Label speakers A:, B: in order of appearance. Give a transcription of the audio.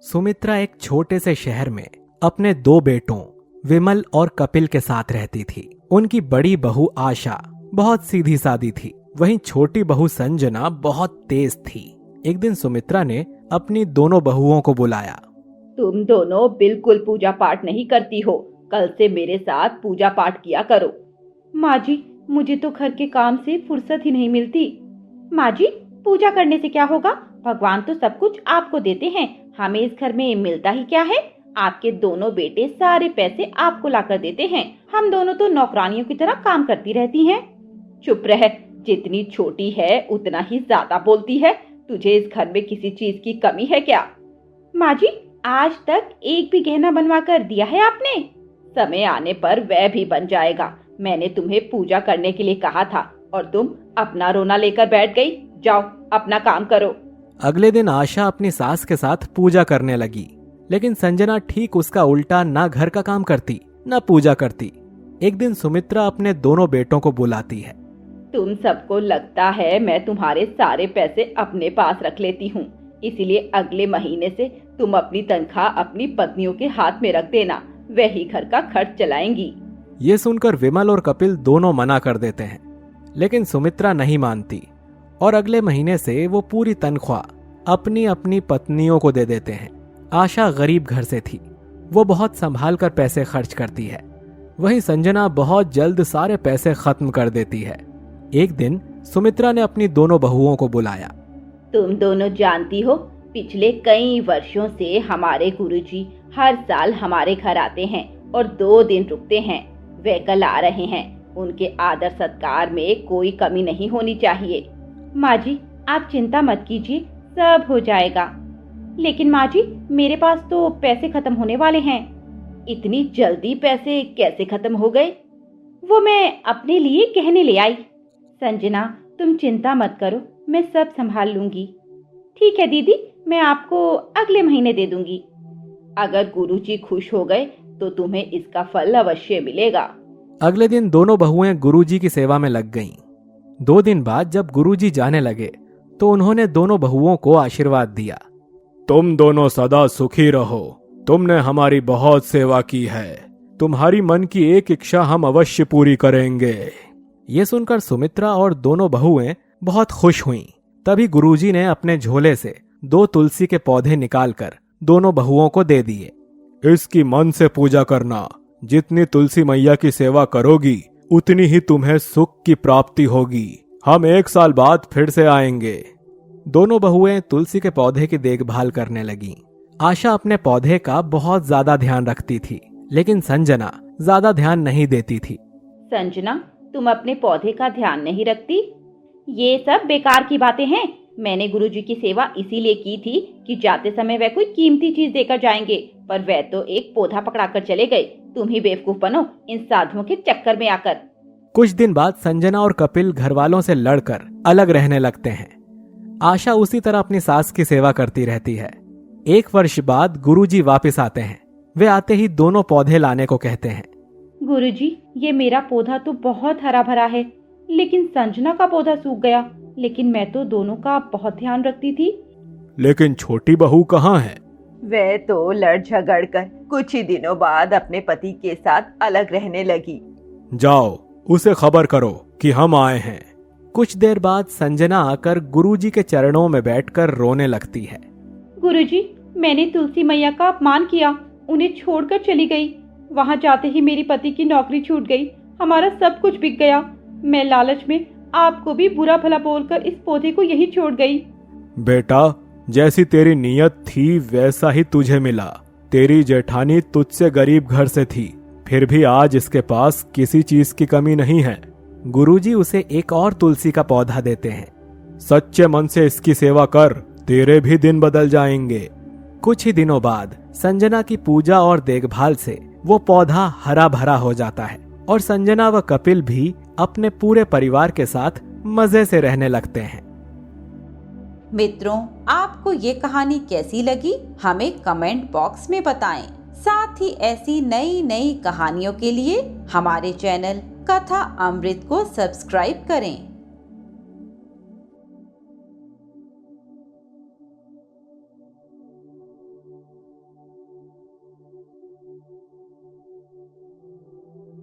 A: सुमित्रा एक छोटे से शहर में अपने दो बेटों विमल और कपिल के साथ रहती थी। उनकी बड़ी बहू आशा बहुत सीधी सादी थी, वहीं छोटी बहू संजना बहुत तेज थी। एक दिन सुमित्रा ने अपनी दोनों बहुओं को बुलाया।
B: तुम दोनों बिल्कुल पूजा पाठ नहीं करती हो, कल से मेरे साथ पूजा पाठ किया करो।
C: माँ जी, मुझे तो घर के काम से फुर्सत ही नहीं मिलती। माँ जी, पूजा करने से क्या होगा? भगवान तो सब कुछ आपको देते हैं, हमें इस घर में मिलता ही क्या है? आपके दोनों बेटे सारे पैसे आपको लाकर देते हैं, हम दोनों तो नौकरानियों की तरह काम करती रहती हैं।
B: चुप रह, जितनी छोटी है उतना ही ज्यादा बोलती है। तुझे इस घर में किसी चीज की कमी है क्या?
C: माँ जी, आज तक एक भी गहना बनवा कर दिया है आपने?
B: समय आने पर वह भी बन जाएगा। मैंने तुम्हें पूजा करने के लिए कहा था और तुम अपना रोना लेकर बैठ गई। जाओ अपना काम करो।
A: अगले दिन आशा अपनी सास के साथ पूजा करने लगी, लेकिन संजना ठीक उसका उल्टा, ना घर का काम करती ना पूजा करती। एक दिन सुमित्रा अपने दोनों बेटों को बुलाती है।
B: तुम सबको लगता है मैं तुम्हारे सारे पैसे अपने पास रख लेती हूँ, इसीलिए अगले महीने से तुम अपनी तनख्वाह अपनी पत्नियों के हाथ में रख देना, वही घर का खर्च चलाएंगी।
A: ये सुनकर विमल और कपिल दोनों मना कर देते हैं, लेकिन सुमित्रा नहीं मानती और अगले महीने से वो पूरी तनख्वाह अपनी अपनी पत्नियों को दे देते हैं। आशा गरीब घर से थी, वो बहुत संभाल कर पैसे खर्च करती है। वहीं संजना बहुत जल्द सारे पैसे खत्म कर देती है। एक दिन सुमित्रा ने अपनी दोनों बहुओं को बुलाया।
B: तुम दोनों जानती हो, पिछले कई वर्षों से हमारे गुरुजी हर साल हमारे घर आते हैं और 2 दिन रुकते हैं। वे कल आ रहे हैं, उनके आदर सत्कार में कोई कमी नहीं होनी चाहिए।
C: माँ जी, आप चिंता मत कीजिए, सब हो जाएगा। लेकिन माँ जी, मेरे पास तो पैसे खत्म होने वाले हैं।
B: इतनी जल्दी पैसे कैसे खत्म हो गए?
C: वो मैं अपने लिए गहने ले आई। संजना, तुम चिंता मत करो, मैं सब संभाल लूंगी। ठीक है दीदी, मैं आपको अगले महीने दे दूंगी।
B: अगर गुरुजी खुश हो गए तो तुम्हें इसका फल अवश्य मिलेगा।
A: अगले दिन दोनों बहुएं गुरुजी की सेवा में लग गईं। 2 दिन बाद जब गुरुजी जाने लगे तो उन्होंने दोनों बहुओं को आशीर्वाद दिया। तुम दोनों सदा सुखी रहो, तुमने हमारी बहुत सेवा की है, तुम्हारी मन की एक इच्छा हम अवश्य पूरी करेंगे। ये सुनकर सुमित्रा और दोनों बहुएं बहुत खुश हुईं। तभी गुरुजी ने अपने झोले से 2 तुलसी के पौधे निकालकर दोनों बहुओं को दे दिए। इसकी मन से पूजा करना, जितनी तुलसी मैया की सेवा करोगी उतनी ही तुम्हें सुख की प्राप्ति होगी। हम 1 साल बाद फिर से आएंगे। दोनों बहुएं तुलसी के पौधे की देखभाल करने लगीं। आशा अपने पौधे का बहुत ज्यादा ध्यान रखती थी, लेकिन संजना ज्यादा ध्यान नहीं देती थी।
B: संजना, तुम अपने पौधे का ध्यान नहीं रखती? ये सब बेकार की बातें हैं। मैंने गुरुजी की सेवा इसीलिए की थी कि जाते समय वह कोई कीमती चीज देकर जाएंगे, पर वह तो एक पौधा पकड़ाकर चले गए। तुम ही बेवकूफ बनो इन साधुओं के चक्कर में आकर।
A: कुछ दिन बाद संजना और कपिल घर वालों से लड़कर अलग रहने लगते हैं। आशा उसी तरह अपनी सास की सेवा करती रहती है। 1 वर्ष बाद गुरुजी वापस आते हैं। वे आते ही दोनों पौधे लाने को कहते हैं।
C: गुरुजी, ये मेरा पौधा तो बहुत हरा भरा है, लेकिन संजना का पौधा सूख गया। लेकिन मैं तो दोनों का बहुत ध्यान रखती थी।
A: लेकिन छोटी बहू कहाँ है?
B: वह तो लड़ झगड़ कर कुछ ही दिनों बाद अपने पति के साथ अलग रहने लगी।
A: जाओ, उसे खबर करो कि हम आए हैं। कुछ देर बाद संजना आकर गुरुजी के चरणों में बैठकर रोने लगती है।
C: गुरुजी, मैंने तुलसी मैया का अपमान किया, उन्हें छोड़कर चली गई। वहाँ जाते ही मेरी पति की नौकरी छूट गई, हमारा सब कुछ बिक गया। मैं लालच में आपको भी बुरा भला बोलकर इस पौधे को यही छोड़ गई।
A: बेटा, जैसी तेरी नीयत थी वैसा ही तुझे मिला। तेरी जेठानी तुझसे गरीब घर से थी, फिर भी आज इसके पास किसी चीज की कमी नहीं है। गुरुजी उसे एक और तुलसी का पौधा देते हैं। सच्चे मन से इसकी सेवा कर, तेरे भी दिन बदल जाएंगे। कुछ ही दिनों बाद संजना की पूजा और देखभाल से वो पौधा हरा भरा हो जाता है और संजना व कपिल भी अपने पूरे परिवार के साथ मजे से रहने लगते हैं।
D: मित्रों, आपको ये कहानी कैसी लगी हमें कमेंट बॉक्स में बताएं। साथ ही ऐसी नई नई कहानियों के लिए हमारे चैनल कथा अमृत को सब्सक्राइब करें।